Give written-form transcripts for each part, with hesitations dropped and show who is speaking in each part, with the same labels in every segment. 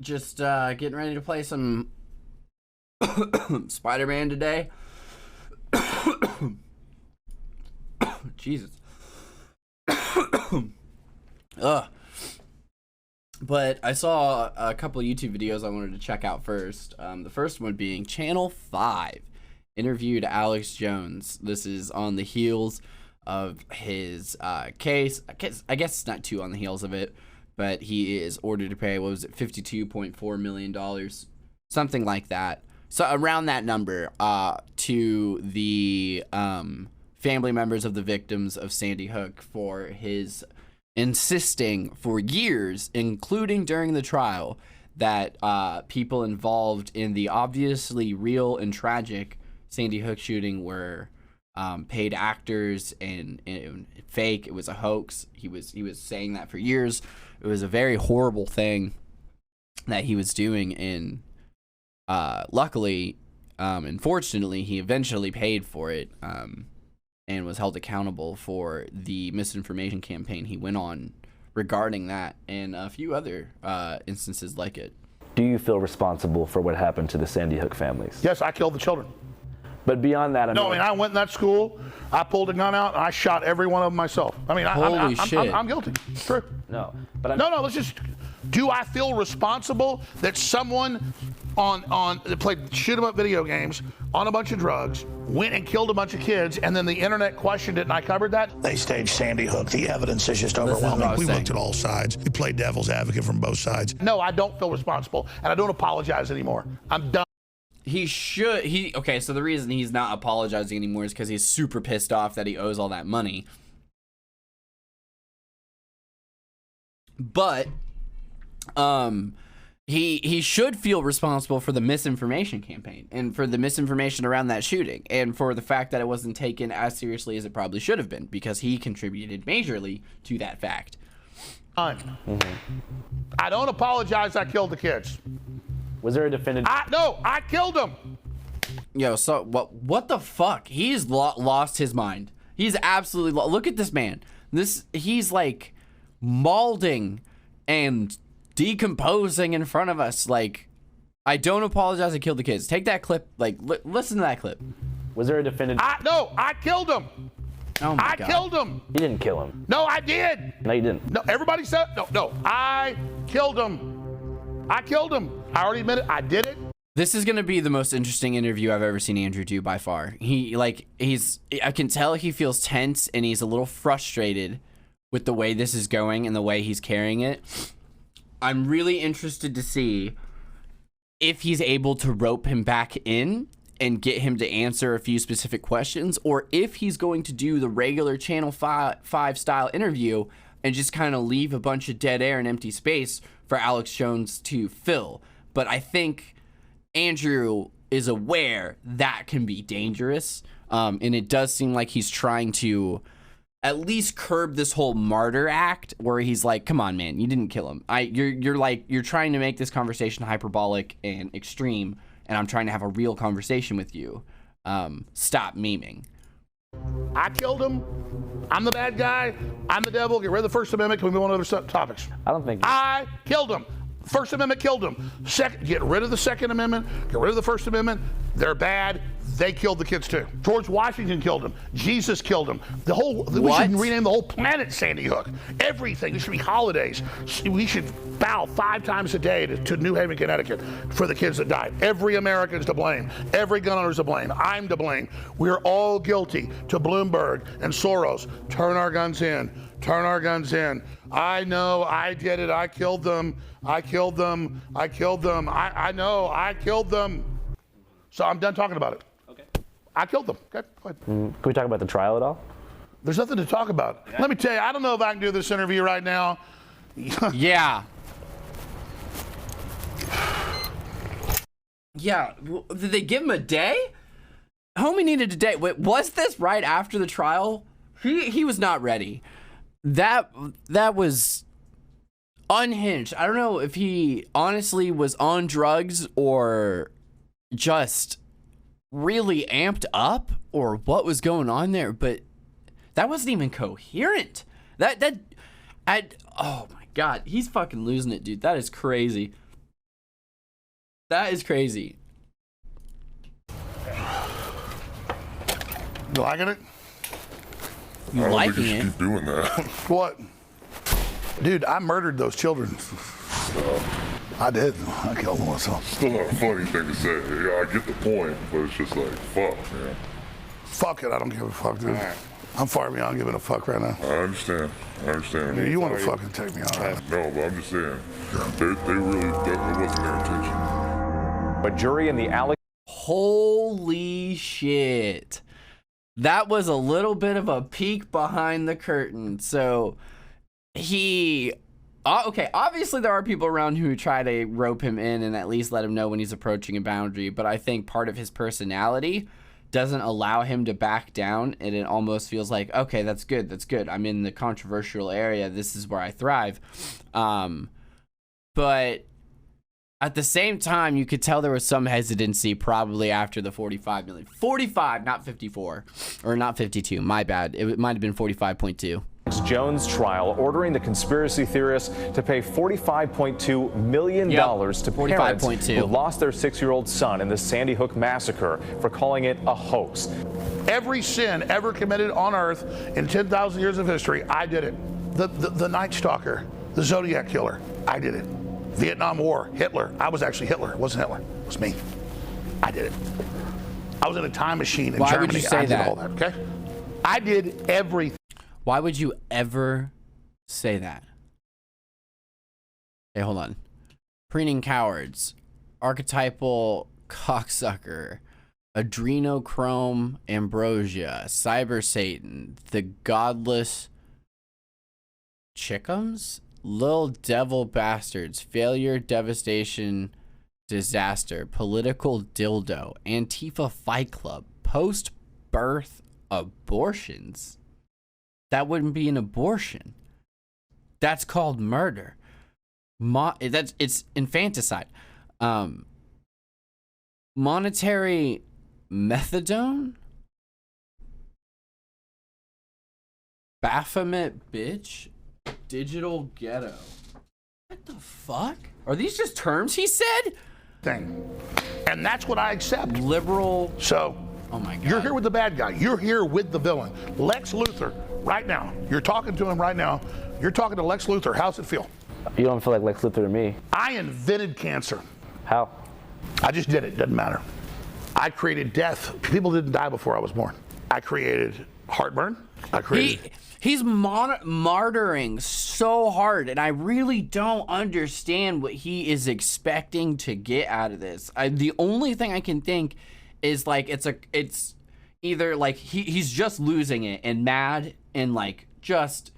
Speaker 1: Just getting ready to play some Spider-Man today. Jesus. But I saw a couple of YouTube videos I wanted to check out first. The first one being Channel 5 interviewed Alex Jones. This is on the heels of his case. I guess it's not too on the heels of it, but he is ordered to pay, what was it, $52.4 million, something like that. So around that number to the family members of the victims of Sandy Hook for his insisting for years, including during the trial, that people involved in the obviously real and tragic Sandy Hook shooting were paid actors and fake. It was a hoax. He was saying that for years. It was a very horrible thing that he was doing, and luckily, unfortunately, he eventually paid for it and was held accountable for the misinformation campaign he went on regarding that and a few other instances like it.
Speaker 2: Do you feel responsible for what happened to the Sandy Hook families?
Speaker 3: Yes, I killed the children.
Speaker 2: But beyond that,
Speaker 3: I went in that school, I pulled a gun out, and I shot every one of them myself. I mean,
Speaker 1: Holy shit.
Speaker 3: I'm guilty. It's true.
Speaker 2: No, but
Speaker 3: No, let's just, do I feel responsible that someone that played shoot-'em-up video games on a bunch of drugs, went and killed a bunch of kids, and then the internet questioned it and I covered that?
Speaker 4: They staged Sandy Hook. The evidence is just overwhelming.
Speaker 5: We looked at all sides. We played devil's advocate from both sides.
Speaker 3: No, I don't feel responsible, and I don't apologize anymore. I'm done.
Speaker 1: Okay, so the reason he's not apologizing anymore is because he's super pissed off that he owes all that money. But he should feel responsible for the misinformation campaign and for the misinformation around that shooting and for the fact that it wasn't taken as seriously as it probably should have been, because he contributed majorly to that fact.
Speaker 3: I don't apologize. I killed the kids.
Speaker 2: was there a definitive?
Speaker 3: No, I killed them.
Speaker 1: Yo, so what the fuck? He's lost his mind. He's absolutely look at this man. He's like mauling and decomposing in front of us. Like, I don't apologize. I killed the kids. Take that clip. Like, listen to that clip.
Speaker 2: Was there a definitive?
Speaker 3: No, I killed them.
Speaker 1: Oh my God.
Speaker 3: I killed him.
Speaker 2: You didn't kill him.
Speaker 3: No, I did.
Speaker 2: No, you didn't.
Speaker 3: No, everybody said no. I killed him. I killed him. I already admitted I did it.
Speaker 1: This is gonna be the most interesting interview I've ever seen Andrew do by far. I can tell he feels tense and he's a little frustrated with the way this is going and the way he's carrying it. I'm really interested to see if he's able to rope him back in and get him to answer a few specific questions, or if he's going to do the regular Channel 5 style interview and just kind of leave a bunch of dead air and empty space for Alex Jones to fill. But I think Andrew is aware that can be dangerous, and it does seem like he's trying to at least curb this whole martyr act where he's like, come on, man, you didn't kill him. You're trying to make this conversation hyperbolic and extreme, and I'm trying to have a real conversation with you. Stop memeing.
Speaker 3: I killed him. I'm the bad guy. I'm the devil. Get rid of the First Amendment. Can we move on to other topics?
Speaker 2: I don't think.
Speaker 3: I killed him. First Amendment killed him. Get rid of the Second Amendment. Get rid of the First Amendment. They're bad. They killed the kids too. George Washington killed him. Jesus killed him. We should rename the whole planet Sandy Hook. Everything. There should be holidays. We should bow 5 times a day to New Haven, Connecticut for the kids that died. Every American's to blame. Every gun owner's to blame. I'm to blame. We're all guilty. To Bloomberg and Soros. Turn our guns in. Turn our guns in. I know. I did it. I killed them. I killed them. I killed them. I know. I killed them. So I'm done talking about it.
Speaker 2: Okay.
Speaker 3: I killed them. Okay, go ahead.
Speaker 2: Can we talk about the trial at all?
Speaker 3: There's nothing to talk about. Yeah. Let me tell you, I don't know if I can do this interview right now.
Speaker 1: Yeah. Yeah. Did they give him a day? Homie needed a day. Wait, was this right after the trial? He was not ready. That was unhinged. I don't know if he honestly was on drugs or just really amped up or what was going on there, but that wasn't even coherent. Oh my God, he's fucking losing it, dude. That is crazy. That is crazy.
Speaker 3: You liking it?
Speaker 1: You
Speaker 6: I don't
Speaker 1: liking
Speaker 6: think you
Speaker 1: it?
Speaker 6: should keep doing that.
Speaker 3: What? Dude, I murdered those children. I did. I killed them myself.
Speaker 6: Still not a funny thing to say. Yeah, I get the point, but it's just like, fuck, man.
Speaker 3: Fuck it. I don't give a fuck, dude. I'm far beyond giving a fuck right now.
Speaker 6: I understand.
Speaker 3: Dude, you want to fucking take me out?
Speaker 6: No, but I'm just saying, they really, that wasn't their intention.
Speaker 7: A jury in the alley.
Speaker 1: Holy shit. That was a little bit of a peek behind the curtain. So he, okay, obviously there are people around who try to rope him in and at least let him know when he's approaching a boundary, but I think part of his personality doesn't allow him to back down, and it almost feels like, okay, that's good. I'm in the controversial area. This is where I thrive. But at the same time, you could tell there was some hesitancy probably after the 45 million. 45, not 54. Or not 52. My bad. It might have been 45.2.
Speaker 7: Jones trial ordering the conspiracy theorists to pay $45.2 million to parents
Speaker 1: 45.2
Speaker 7: who lost their 6-year-old son in the Sandy Hook massacre for calling it a hoax.
Speaker 3: Every sin ever committed on earth in 10,000 years of history, I did it. The Night Stalker, the Zodiac Killer, I did it. Vietnam War, Hitler. I was actually Hitler. It wasn't Hitler. It was me. I did it. I was in a time machine in
Speaker 1: Why
Speaker 3: Germany.
Speaker 1: would you say
Speaker 3: I did
Speaker 1: that?
Speaker 3: all that, okay? I did everything.
Speaker 1: Why would you ever say that? Hey, hold on. Preening cowards. Archetypal cocksucker. Adrenochrome ambrosia. Cyber Satan. The godless chickums? Lil devil bastards. Failure, devastation, disaster. Political dildo. Antifa fight club. Post-birth abortions. That wouldn't be an abortion. That's called murder. It's infanticide. Monetary methadone? Baphomet bitch? Digital ghetto. What the fuck? Are these just terms he said?
Speaker 3: And that's what I accept.
Speaker 1: Liberal.
Speaker 3: So,
Speaker 1: oh my God.
Speaker 3: You're here with the bad guy. You're here with the villain. Lex Luthor, right now. You're talking to him right now. You're talking to Lex Luthor. How's it feel?
Speaker 2: You don't feel like Lex Luthor to me.
Speaker 3: I invented cancer.
Speaker 2: How?
Speaker 3: I just did it. Doesn't matter. I created death. People didn't die before I was born. I created heartburn. I created...
Speaker 1: He's martyring so hard, and I really don't understand what he is expecting to get out of this. The only thing I can think is like it's either like he's just losing it and mad and like just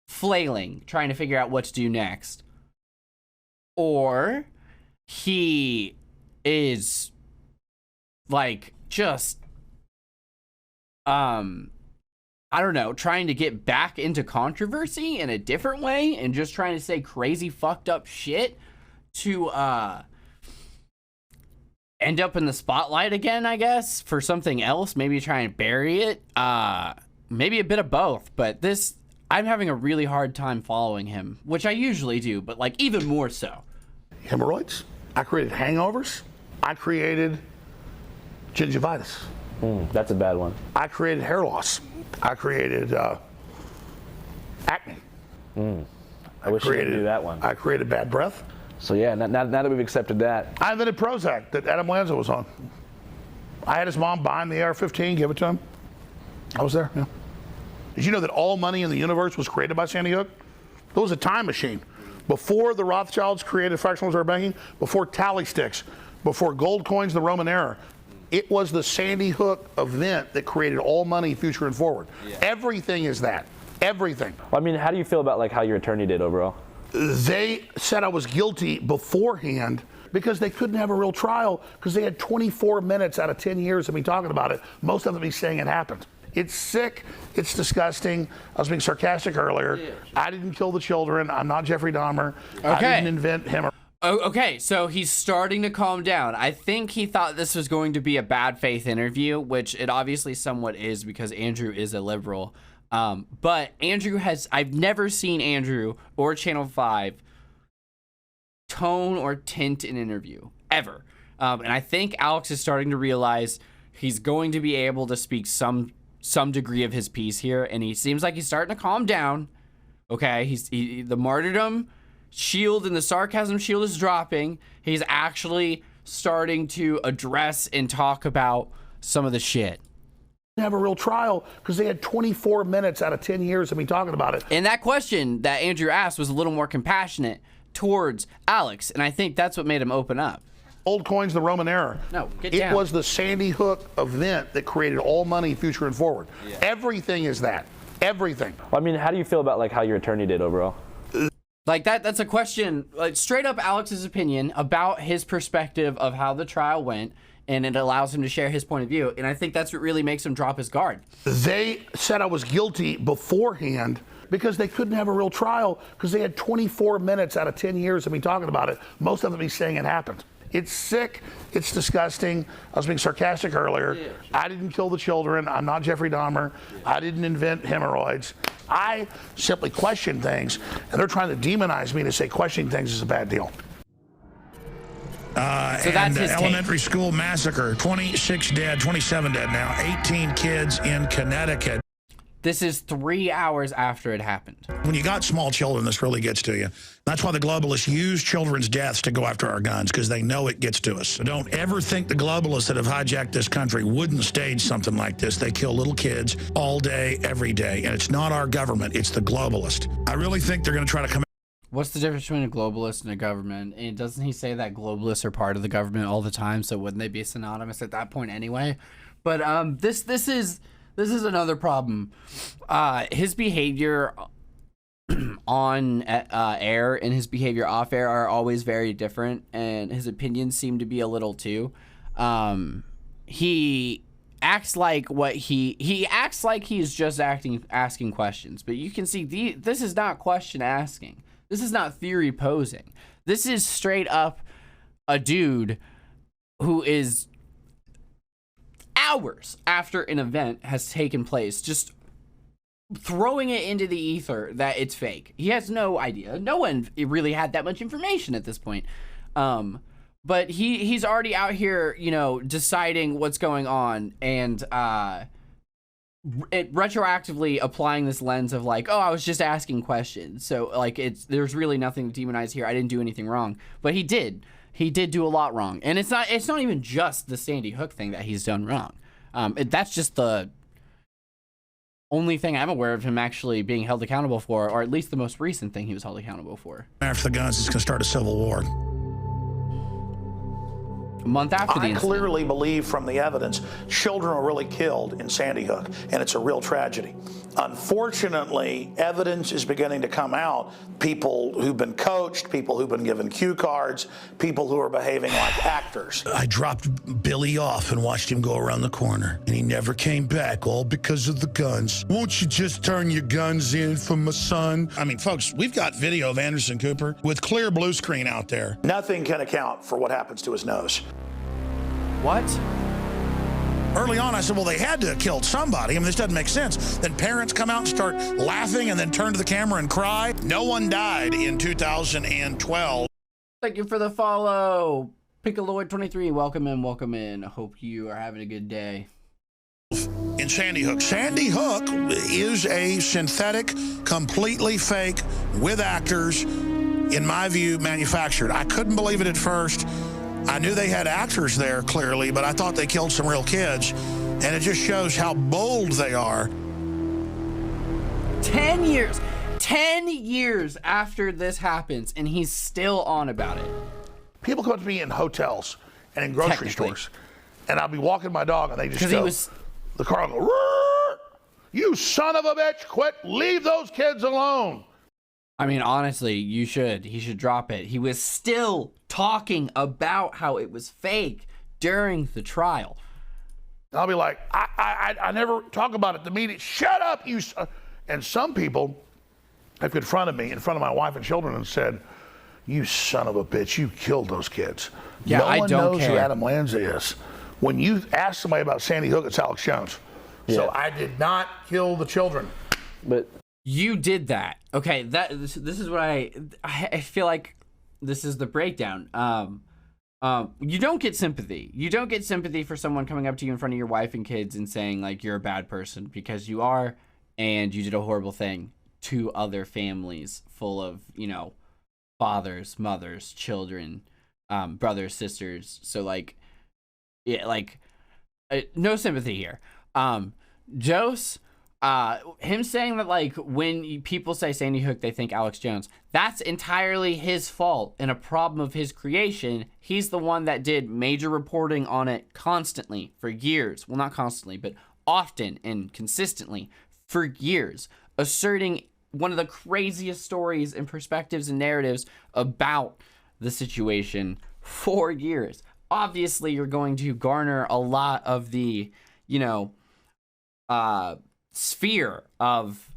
Speaker 1: flailing, trying to figure out what to do next, or he is like just I don't know, trying to get back into controversy in a different way and just trying to say crazy fucked up shit to end up in the spotlight again, I guess, for something else, maybe try and bury it. Maybe a bit of both, but this, I'm having a really hard time following him, which I usually do, but like even more so.
Speaker 3: Hemorrhoids. I created hangovers. I created gingivitis.
Speaker 2: That's a bad one.
Speaker 3: I created hair loss. I created acne.
Speaker 2: I wish you didn't do that one.
Speaker 3: I created bad breath.
Speaker 2: So yeah, now that we've accepted that.
Speaker 3: I invented Prozac that Adam Lanza was on. I had his mom buy him the AR-15, give it to him. I was there, yeah. Did you know that all money in the universe was created by Sandy Hook? It was a time machine. Before the Rothschilds created fractional reserve banking, before tally sticks, before gold coins, the Roman era, it was the Sandy Hook event that created all money, future and forward. Yeah. Everything is that. Everything.
Speaker 2: Well, I mean, how do you feel about like how your attorney did overall?
Speaker 3: They said I was guilty beforehand because they couldn't have a real trial because they had 24 minutes out of 10 years of me talking about it. Most of them me saying it happened. It's sick. It's disgusting. I was being sarcastic earlier. Yeah. I didn't kill the children. I'm not Jeffrey Dahmer. Okay. I didn't invent him.
Speaker 1: Oh, okay, so he's starting to calm down. I think he thought this was going to be a bad faith interview, which it obviously somewhat is because Andrew is a liberal. But Andrew I've never seen Andrew or Channel 5 tone or tint an interview. ever. And I think Alex is starting to realize he's going to be able to speak some degree of his piece here, and he seems like he's starting to calm down. Okay, the martyrdom shield and the sarcasm shield is dropping. He's actually starting to address and talk about some of the shit.
Speaker 3: Have a real trial because they had 24 minutes out of 10 years of me talking about it.
Speaker 1: And that question that Andrew asked was a little more compassionate towards Alex, and I think that's what made him open up.
Speaker 3: Old coins, the Roman era.
Speaker 1: No, get
Speaker 3: it
Speaker 1: down.
Speaker 3: was the Sandy Hook event that created all money, future and forward. Yeah. Everything is that. Everything.
Speaker 2: Well, I mean, how do you feel about like how your attorney did overall?
Speaker 1: Like that's a question, like straight up Alex's opinion about his perspective of how the trial went, and it allows him to share his point of view. And I think that's what really makes him drop his guard.
Speaker 3: They said I was guilty beforehand because they couldn't have a real trial because they had 24 minutes out of 10 years of me talking about it. Most of it me saying it happened. It's sick. It's disgusting. I was being sarcastic earlier. Yeah. I didn't kill the children. I'm not Jeffrey Dahmer. I didn't invent hemorrhoids. I simply question things, and they're trying to demonize me to say questioning things is a bad deal.
Speaker 1: So that's his
Speaker 5: elementary school massacre. 26 dead, 27 dead now. 18 kids in Connecticut.
Speaker 1: This is 3 hours after it happened.
Speaker 5: When you got small children, this really gets to you. That's why the globalists use children's deaths to go after our guns, because they know it gets to us. So don't ever think the globalists that have hijacked this country wouldn't stage something like this. They kill little kids all day, every day. And it's not our government, it's the globalist. I really think they're going to try to come.
Speaker 1: What's the difference between a globalist and a government? And doesn't he say that globalists are part of the government all the time? So wouldn't they be synonymous at that point anyway? But this is another problem. His behavior on air and his behavior off air are always very different, and his opinions seem to be a little too. He acts like he acts like he's just asking questions, but you can see this is not question asking. This is not theory posing. This is straight up a dude who is hours after an event has taken place, just throwing it into the ether that it's fake. He has no idea. No one really had that much information at this point. But he's already out here, deciding what's going on and retroactively applying this lens of like, oh, I was just asking questions. So like there's really nothing to demonize here. I didn't do anything wrong. But he did. He did do a lot wrong. And it's not even just the Sandy Hook thing that he's done wrong. That's just the only thing I'm aware of him actually being held accountable for, or at least the most recent thing he was held accountable for.
Speaker 5: After the guns, it's going to start a civil war.
Speaker 1: A month after the incident.
Speaker 4: I clearly believe from the evidence children were really killed in Sandy Hook, and it's a real tragedy. Unfortunately, evidence is beginning to come out. People who've been coached, people who've been given cue cards, people who are behaving like actors.
Speaker 5: I dropped Billy off and watched him go around the corner, and he never came back, all because of the guns. Won't you just turn your guns in for my son? I mean, folks, we've got video of Anderson Cooper with clear blue screen out there.
Speaker 4: Nothing can account for what happens to his nose.
Speaker 1: What?
Speaker 5: Early on, I said, well, they had to have killed somebody. I mean, this doesn't make sense. Then parents come out and start laughing and then turn to the camera and cry. No one died in 2012.
Speaker 1: Thank you for the follow. Piccoloid23, welcome in. Hope you are having a good day.
Speaker 5: In Sandy Hook. Sandy Hook is a synthetic, completely fake, with actors, in my view, manufactured. I couldn't believe it at first. I knew they had actors there, clearly, but I thought they killed some real kids. And it just shows how bold they are.
Speaker 1: 10 years after this happens, and he's still on about it.
Speaker 3: People come up to me in hotels and in grocery stores, and I'll be walking my dog, and they just go, the car will go, "Roar! You son of a bitch, quit, leave those kids alone."
Speaker 1: I mean, honestly, he should drop it. He was still talking about how it was fake during the trial.
Speaker 3: I'll be like, I never talk about it. The media, shut up, you. And some people have confronted me in front of my wife and children and said, "You son of a bitch, you killed those kids."
Speaker 1: Yeah,
Speaker 3: no
Speaker 1: I
Speaker 3: one
Speaker 1: don't
Speaker 3: knows
Speaker 1: care.
Speaker 3: who Adam Lanza is. When you ask somebody about Sandy Hook, it's Alex Jones.
Speaker 2: Yeah.
Speaker 3: So I did not kill the children.
Speaker 2: But
Speaker 1: You did that. Okay, this is what I feel like this is the breakdown. You don't get sympathy. You don't get sympathy for someone coming up to you in front of your wife and kids and saying, like, you're a bad person, because you are, and you did a horrible thing to other families full of, you know, fathers, mothers, children, brothers, sisters. So, like, yeah, like, no sympathy here. Jose, him saying that, like, when people say Sandy Hook, they think Alex Jones, that's entirely his fault and a problem of his creation. He's the one that did major reporting on it constantly for years. Well, not constantly, but often and consistently for years, asserting one of the craziest stories and perspectives and narratives about the situation for years. Obviously, you're going to garner a lot of the, you know, sphere of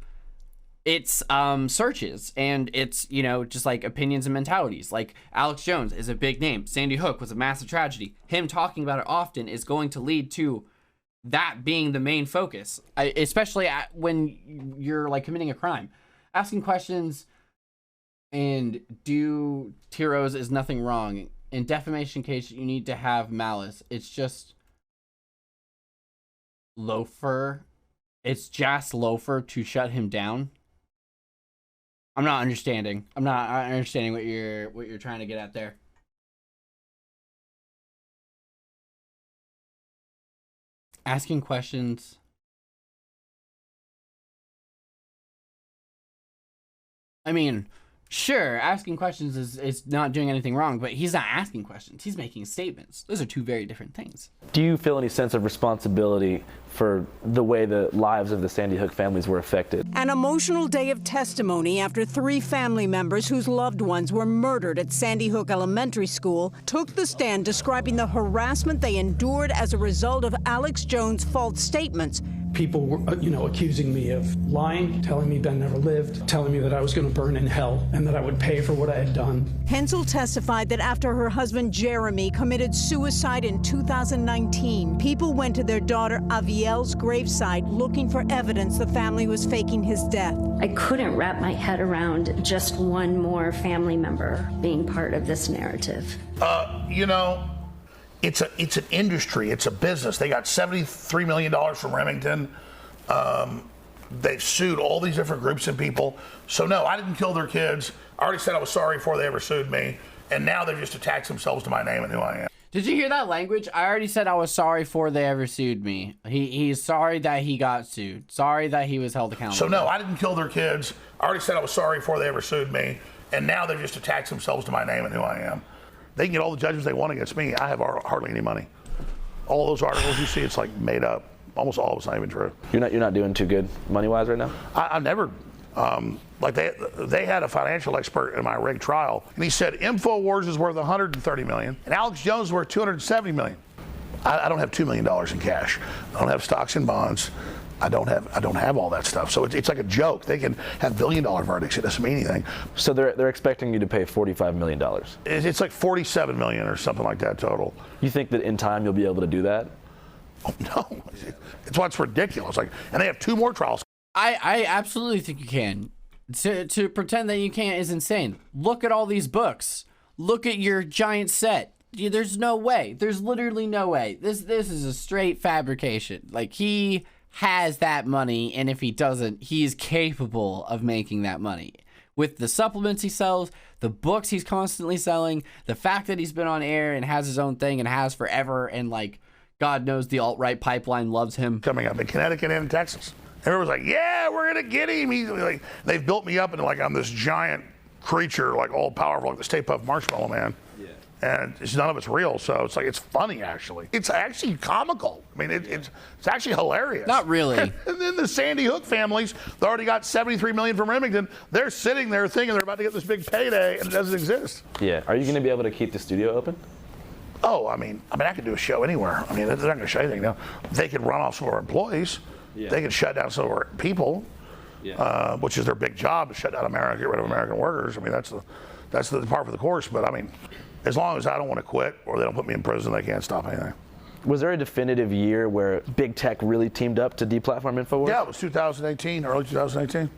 Speaker 1: its searches and its, you know, just like opinions and mentalities. Like, Alex Jones is a big name. Sandy Hook was a massive tragedy. Him talking about it often is going to lead to that being the main focus, especially when you're, like, committing a crime. Asking questions and do Tiro's is nothing wrong. In defamation case, you need to have malice. It's just loafer. It's just loafer to shut him down. I'm not understanding. I'm not understanding what you're trying to get at there. Asking questions. I mean, sure, asking questions is not doing anything wrong, but he's not asking questions. He's making statements. Those are two very different things.
Speaker 2: Do you feel any sense of responsibility for the way the lives of the Sandy Hook families were affected?
Speaker 8: An emotional day of testimony after 3 family members whose loved ones were murdered at Sandy Hook Elementary School took the stand describing the harassment they endured as a result of Alex Jones' false statements.
Speaker 9: People were, you know, accusing me of lying, telling me Ben never lived, telling me that I was going to burn in hell and that I would pay for what I had done.
Speaker 8: Hensel testified that after her husband Jeremy committed suicide in 2019, people went to their daughter Avielle's gravesite looking for evidence the family was faking his death.
Speaker 10: I couldn't wrap my head around just one more family member being part of this narrative.
Speaker 3: You know, it's an industry, it's a business. They got $73 million from Remington. They've sued all these different groups and people. So no, I didn't kill their kids. I already said I was sorry before they ever sued me. And now they've just attached themselves to my name and who I am.
Speaker 1: Did you hear that language? I already said I was sorry before they ever sued me. He's sorry that he got sued. Sorry that he was held accountable.
Speaker 3: So no, I didn't kill their kids. I already said I was sorry before they ever sued me. And now they've just attached themselves to my name and who I am. They can get all the judgments they want against me. I have hardly any money. All those articles you see, it's like made up. Almost all of it's not even true.
Speaker 2: You're not doing too good money-wise right now?
Speaker 3: I never, like they had a financial expert in my rig trial, and he said InfoWars is worth $130 million, and Alex Jones is worth $270 million. I don't have $2 million in cash. I don't have stocks and bonds. I don't have all that stuff. So it's like a joke. They can have billion-dollar verdicts. It doesn't mean anything.
Speaker 2: So they're expecting you to pay $45 million.
Speaker 3: It's like $47 million or something like that total.
Speaker 2: You think that in time you'll be able to do that?
Speaker 3: Oh, no. It's what's ridiculous. Like, and they have 2 more trials.
Speaker 1: I absolutely think you can. To pretend that you can't is insane. Look at all these books. Look at your giant set. There's no way. There's literally no way. This is a straight fabrication. Like, he has that money, and if he doesn't, he is capable of making that money. With the supplements he sells, the books he's constantly selling, the fact that he's been on air and has his own thing and has forever, and, like, God knows the alt-right pipeline loves him.
Speaker 3: Coming up in Connecticut and in Texas. Everyone's like, yeah, we're going to get him. He's like, they've built me up into like I'm this giant creature, like all powerful, like the Stay Puft Marshmallow Man. Yeah. And none of it's real, so it's like, it's funny, actually. It's actually comical. I mean, it's actually hilarious.
Speaker 1: Not really.
Speaker 3: And then the Sandy Hook families, they already got $73 million from Remington. They're sitting there thinking they're about to get this big payday, and it doesn't exist.
Speaker 2: Yeah. Are you going to be able to keep the studio open?
Speaker 3: Oh, I mean, I could do a show anywhere. I mean, they're not going to show anything now. They could run off some of our employees. Yeah. They could shut down some of our people, yeah. Which is their big job, to shut down America, get rid of American workers. I mean, that's the part for the course. But I mean, as long as I don't want to quit or they don't put me in prison, they can't stop anything.
Speaker 2: Was there a definitive year where big tech really teamed up to deplatform InfoWars?
Speaker 3: Yeah, it was 2018, early 2018.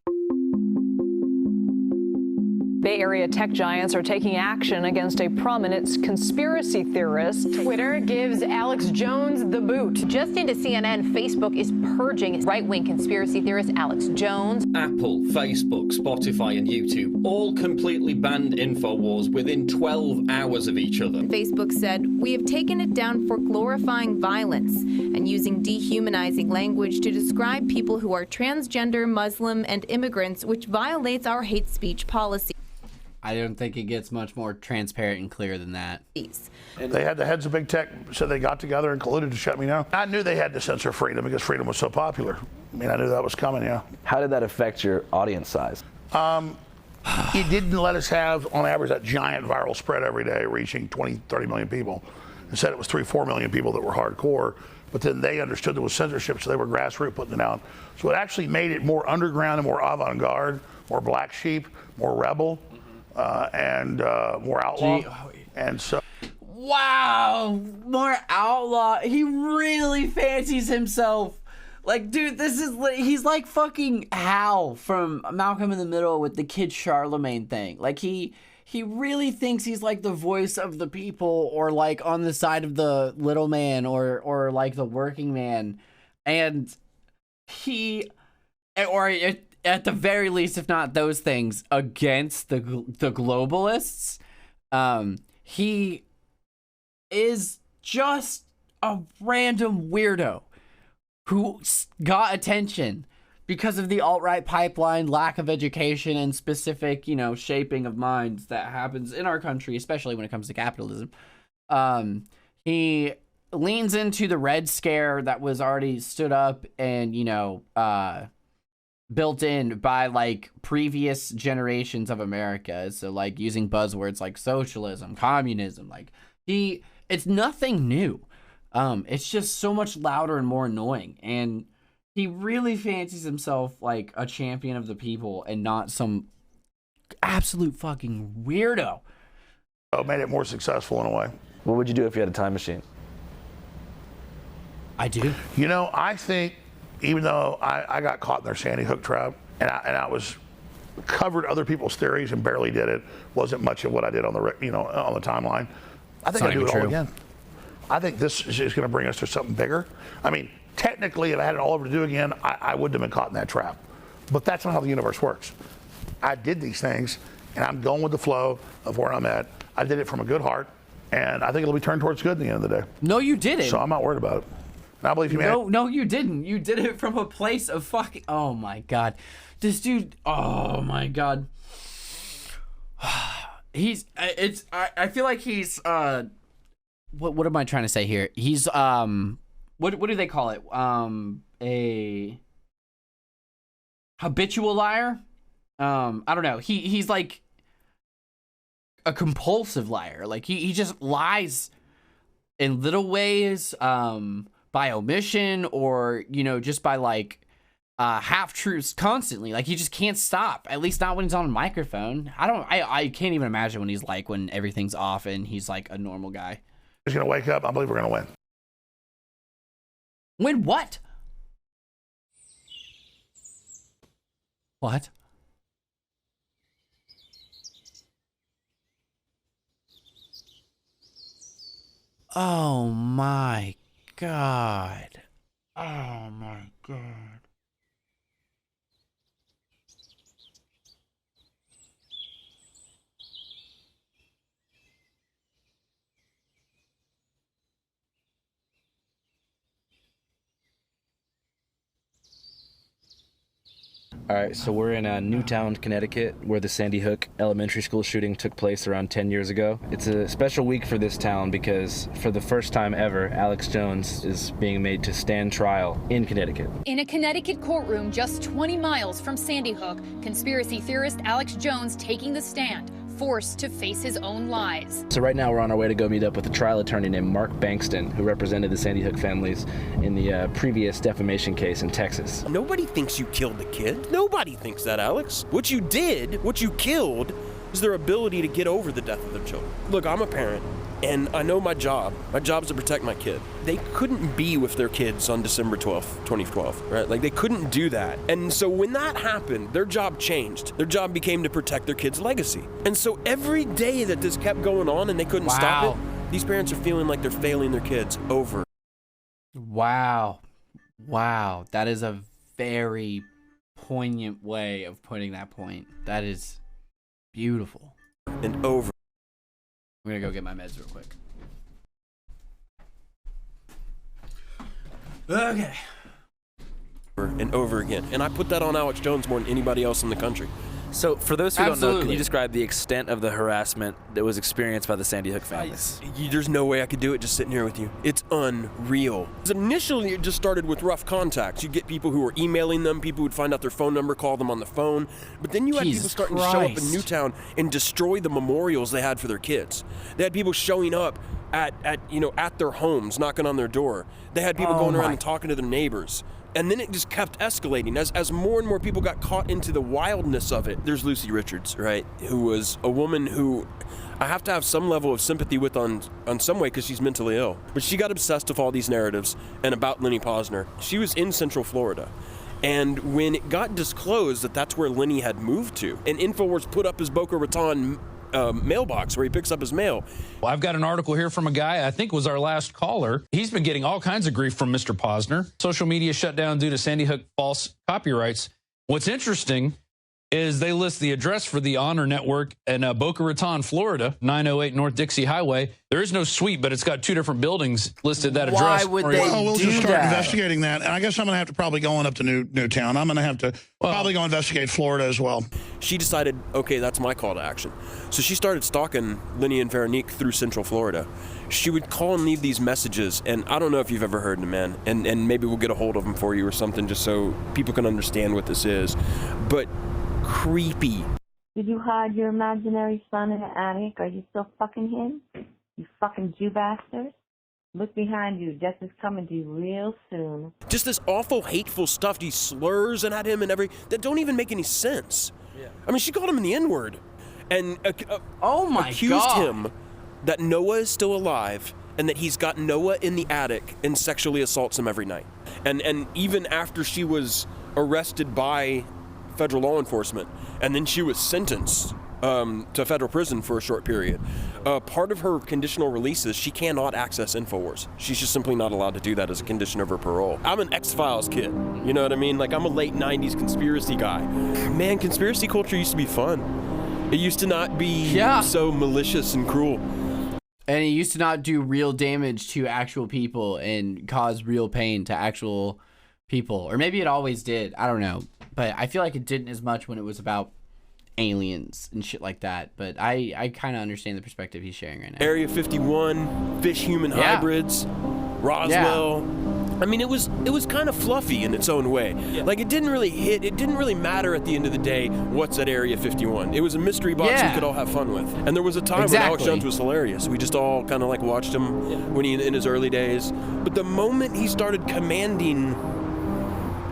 Speaker 11: Bay Area tech giants are taking action against a prominent conspiracy theorist.
Speaker 12: Twitter gives Alex Jones the boot. Just into CNN, Facebook is purging right-wing conspiracy theorist Alex Jones.
Speaker 13: Apple, Facebook, Spotify, and YouTube all completely banned InfoWars within 12 hours of each other.
Speaker 14: Facebook said, "We have taken it down for glorifying violence and using dehumanizing language to describe people who are transgender, Muslim, and immigrants, which violates our hate speech policy."
Speaker 1: I don't think it gets much more transparent and clear than that.
Speaker 3: They had the heads of big tech, so they got together and colluded to shut me down. I knew they had to censor freedom because freedom was so popular. I mean, I knew that was coming, yeah.
Speaker 2: How did that affect your audience size?
Speaker 3: It didn't let us have, on average, that giant viral spread every day reaching 20, 30 million people. Instead, it was 3, 4 million people that were hardcore, but then they understood there was censorship, so they were grassroots putting it down. So it actually made it more underground and more avant-garde, more black sheep, more rebel, and more outlaw. And so,
Speaker 1: wow, more outlaw. He really fancies himself. Like, dude, he's like fucking Hal from Malcolm in the Middle with the Kid Charlemagne thing. Like, he really thinks he's like the voice of the people, or like on the side of the little man, or like the working man. And at the very least, if not those things, against the globalists. He is just a random weirdo who got attention because of the alt-right pipeline, lack of education, and specific, shaping of minds that happens in our country, especially when it comes to capitalism. He leans into the Red Scare that was already stood up and, built in by like previous generations of America. So like using buzzwords like socialism, communism, like it's nothing new. It's just so much louder and more annoying. And he really fancies himself like a champion of the people and not some absolute fucking weirdo.
Speaker 3: It made it more successful in a way.
Speaker 2: What would you do if you had a time machine?
Speaker 1: I do.
Speaker 3: I think, even though I got caught in their Sandy Hook trap, and I was covered other people's theories and barely did it, wasn't much of what I did on the on the timeline. I think I'd do it all again. I think this is going to bring us to something bigger. I mean, technically, if I had it all over to do again, I wouldn't have been caught in that trap. But that's not how the universe works. I did these things, and I'm going with the flow of where I'm at. I did it from a good heart, and I think it'll be turned towards good at the end of the day.
Speaker 1: No, you didn't.
Speaker 3: So I'm not worried about it. And I believe humanity.
Speaker 1: No, you didn't. You did it from a place of fucking. Oh my god, this dude. Oh my god. I feel like he's. What am I trying to say here? He's what do they call it? A habitual liar. I don't know. He's like a compulsive liar. Like he just lies in little ways, by omission, or just by like half truths constantly. Like he just can't stop. At least not when he's on a microphone. I can't even imagine when everything's off and he's like a normal guy.
Speaker 3: He's gonna wake up. I believe we're gonna win.
Speaker 1: Win what? What? Oh my god. Oh my god.
Speaker 2: All right, so we're in Newtown, Connecticut, where the Sandy Hook elementary school shooting took place around 10 years ago. It's a special week for this town because for the first time ever, Alex Jones is being made to stand trial in Connecticut.
Speaker 15: In a Connecticut courtroom just 20 miles from Sandy Hook, conspiracy theorist Alex Jones taking the stand, forced to face his own lies.
Speaker 2: So right now we're on our way to go meet up with a trial attorney named Mark Bankston, who represented the Sandy Hook families in the previous defamation case in Texas.
Speaker 16: Nobody thinks you killed the kid. Nobody thinks that, Alex. What you did, what you killed, is their ability to get over the death of their children. Look, I'm a parent. And I know my job. My job is to protect my kid. They couldn't be with their kids on December 12th, 2012, right? Like, they couldn't do that. And so when that happened, their job changed. Their job became to protect their kid's legacy. And so every day that this kept going on and they couldn't stop it, these parents are feeling like they're failing their kids over.
Speaker 1: Wow. Wow. That is a very poignant way of putting that point. That is beautiful.
Speaker 16: And over.
Speaker 1: I'm gonna go get my meds real quick. Okay.
Speaker 16: And over again. And I put that on Alex Jones more than anybody else in the country.
Speaker 2: So, for those who don't know, can you describe the extent of the harassment that was experienced by the Sandy Hook families?
Speaker 16: There's no way I could do it just sitting here with you. It's unreal. Initially, it just started with rough contacts. You'd get people who were emailing them, people would find out their phone number, call them on the phone. But then you had people starting to show up in Newtown and destroy the memorials they had for their kids. They had people showing up at their homes, knocking on their door. They had people going around and talking to their neighbors. And then it just kept escalating as more and more people got caught into the wildness of it. There's Lucy Richards, right, who was a woman who I have to have some level of sympathy with on some way because she's mentally ill. But she got obsessed with all these narratives and about Lenny Posner. She was in Central Florida. And when it got disclosed that that's where Lenny had moved to, and InfoWars put up his Boca Raton mailbox where he picks up his mail.
Speaker 17: Well, I've got an article here from a guy, I think was our last caller. He's been getting all kinds of grief from Mr. Posner. Social media shut down due to Sandy Hook false copyrights. What's interesting is they list the address for the Honor Network in Boca Raton, Florida, 908 North Dixie Highway. There is no suite, but it's got 2 different buildings listed that address.
Speaker 1: Why would they
Speaker 3: we'll just start investigating that. And I guess I'm going to have to probably go on up to Newtown. I'm going to have to probably go investigate Florida as well.
Speaker 16: She decided, okay, that's my call to action. So she started stalking Lenny and Veronique through Central Florida. She would call and leave these messages, and I don't know if you've ever heard them, man, and maybe we'll get a hold of them for you or something just so people can understand what this is. But creepy.
Speaker 18: Did you hide your imaginary son in the attic? Are you still fucking him? You fucking Jew bastard. Look behind you. Death is coming to you real soon.
Speaker 16: Just this awful, hateful stuff. These slurs and at him and that don't even make any sense. Yeah. I mean, she called him in the N-word and accused him that Noah is still alive and that he's got Noah in the attic and sexually assaults him every night. And even after she was arrested by federal law enforcement, and then she was sentenced to federal prison for a short period. Part of her conditional release is she cannot access InfoWars. She's just simply not allowed to do that as a condition of her parole. I'm an X-Files kid, you know what I mean? Like, I'm a late 90s conspiracy guy. Man, conspiracy culture used to be fun. It used to not be so malicious and cruel.
Speaker 1: And it used to not do real damage to actual people and cause real pain to actual people. Or maybe it always did. I don't know. But I feel like it didn't as much when it was about aliens and shit like that. But I kind of understand the perspective he's sharing right now.
Speaker 16: Area 51, fish-human hybrids, Roswell. I mean, it was kind of fluffy in its own way. Like, it didn't really matter at the end of the day what's at Area 51. It was a mystery box we could all have fun with. And there was a time when Alex Jones was hilarious. We just all kind of like watched him when in his early days. But the moment he started commanding,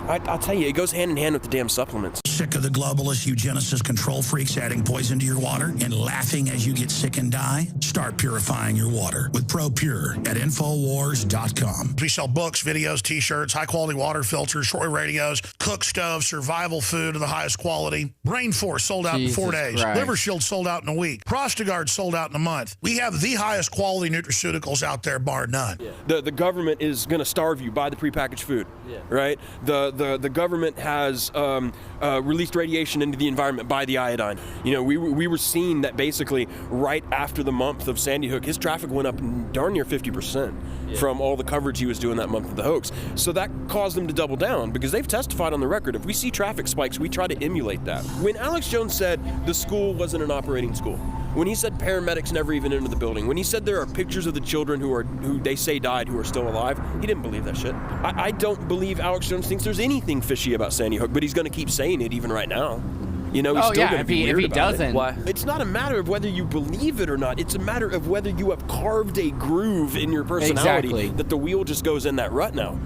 Speaker 16: I'll tell you, it goes hand in hand with the damn supplements.
Speaker 5: Sick of the globalist eugenicist control freaks adding poison to your water and laughing as you get sick and die? Start purifying your water with ProPure at Infowars.com. We sell books, videos, t-shirts, high-quality water filters, shortwave radios, cook stoves, survival food of the highest quality. Brain Force sold out in 4 days.
Speaker 1: Christ.
Speaker 5: Liver Shield sold out in a week. Prostagard sold out in a month. We have the highest quality nutraceuticals out there, bar none.
Speaker 16: The government is going to starve you by the prepackaged food, right? The government has released radiation into the environment by the iodine. You know, we were seeing that basically right after the month of Sandy Hook, his traffic went up darn near 50% from all the coverage he was doing that month of the hoax. So that caused them to double down because they've testified on the record. If we see traffic spikes, we try to emulate that. When Alex Jones said the school wasn't an operating school, when he said paramedics never even entered the building, when he said there are pictures of the children who they say died who are still alive, he didn't believe that shit. I don't believe Alex Jones thinks there's anything fishy about Sandy Hook, but he's going to keep saying it even right now. You know, he's still going to be weird
Speaker 1: if he
Speaker 16: about
Speaker 1: doesn't.
Speaker 16: it. Why? It's not a matter of whether you believe it or not. It's a matter of whether you have carved a groove in your personality that the wheel just goes in that rut now.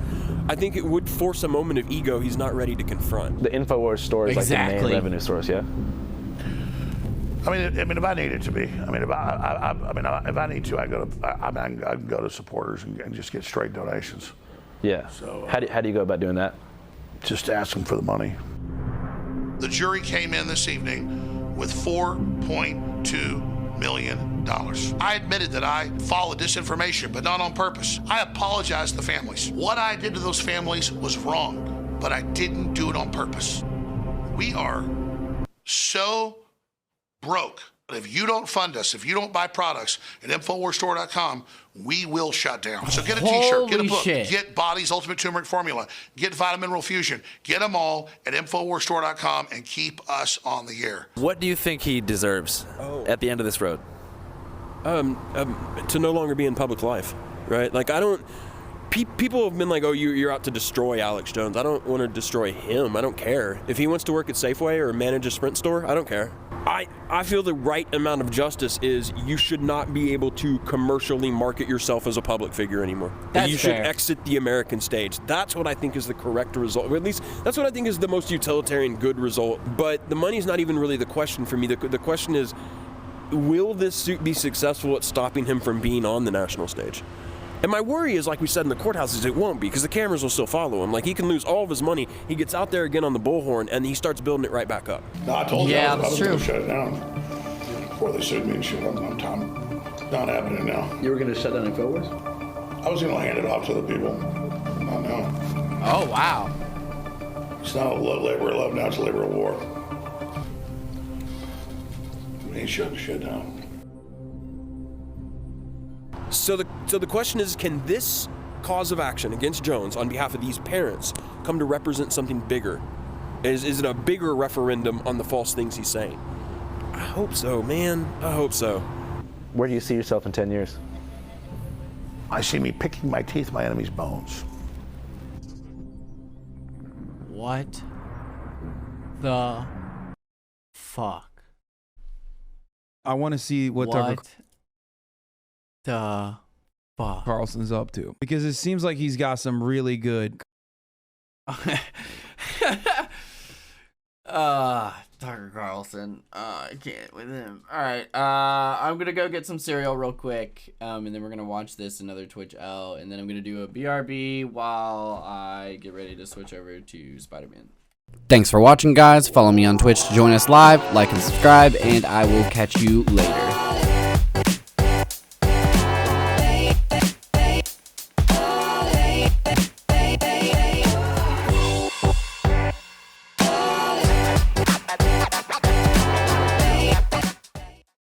Speaker 16: I think it would force a moment of ego he's not ready to confront.
Speaker 2: The InfoWars store is like the main revenue source, yeah?
Speaker 3: I mean, if I need it to be, I mean, if I need to, I can go to supporters and just get straight donations.
Speaker 2: Yeah.
Speaker 3: So
Speaker 2: how do you go about doing that?
Speaker 3: Just ask them for the money.
Speaker 5: The jury came in this evening with $4.2 million. I admitted that I followed disinformation, but not on purpose. I apologize to the families. What I did to those families was wrong, but I didn't do it on purpose. We are so broke. If you don't fund us, if you don't buy products at InfoWarsStore.com, we will shut down. So get a t-shirt, get a book, get Body's Ultimate Turmeric Formula, get Vitamin Mineral Fusion, get them all at InfoWarsStore.com and keep us on the air.
Speaker 19: What do you think he deserves at the end of this road?
Speaker 16: To no longer be in public life, right? Like, I don't... People have been like, oh, you're out to destroy Alex Jones. I don't want to destroy him. I don't care. If he wants to work at Safeway or manage a Sprint store, I don't care. I feel the right amount of justice is you should not be able to commercially market yourself as a public figure anymore.
Speaker 1: That's
Speaker 16: you should
Speaker 1: fair.
Speaker 16: exit the American stage. That's what I think is the correct result, or at least that's what I think is the most utilitarian good result. But the money's not even really the question for me. The question is, will this suit be successful at stopping him from being on the national stage? And my worry is, like we said in the courthouses, it won't be, because the cameras will still follow him. Like, he can lose all of his money. He gets out there again on the bullhorn, and he starts building it right back up.
Speaker 3: No, I told you I was
Speaker 1: true.
Speaker 3: going to shut it down before they sued me and shit. I'm not happening now.
Speaker 2: You were going to shut down InfoWars?
Speaker 3: I was going to hand it off to the people. Not now.
Speaker 1: Oh, wow.
Speaker 3: It's not a labor of love now, it's a labor of war. We ain't shutting shit down.
Speaker 16: So the question is, can this cause of action against Jones on behalf of these parents come to represent something bigger? Is it a bigger referendum on the false things he's saying? I hope so, man. I hope so.
Speaker 2: Where do you see yourself in 10 years?
Speaker 3: I see me picking my teeth, my enemy's bones.
Speaker 1: What the fuck?
Speaker 20: I want to see what Tucker
Speaker 1: the fuck
Speaker 20: Carlson's up to, because it seems like he's got some really good.
Speaker 1: Tucker Carlson. I can't with him. All right. I'm gonna go get some cereal real quick, and then we're gonna watch this another Twitch L, and then I'm gonna do a BRB while I get ready to switch over to Spider-Man. Thanks for watching, guys. Follow me on Twitch to join us live, like and subscribe, and I will catch you later.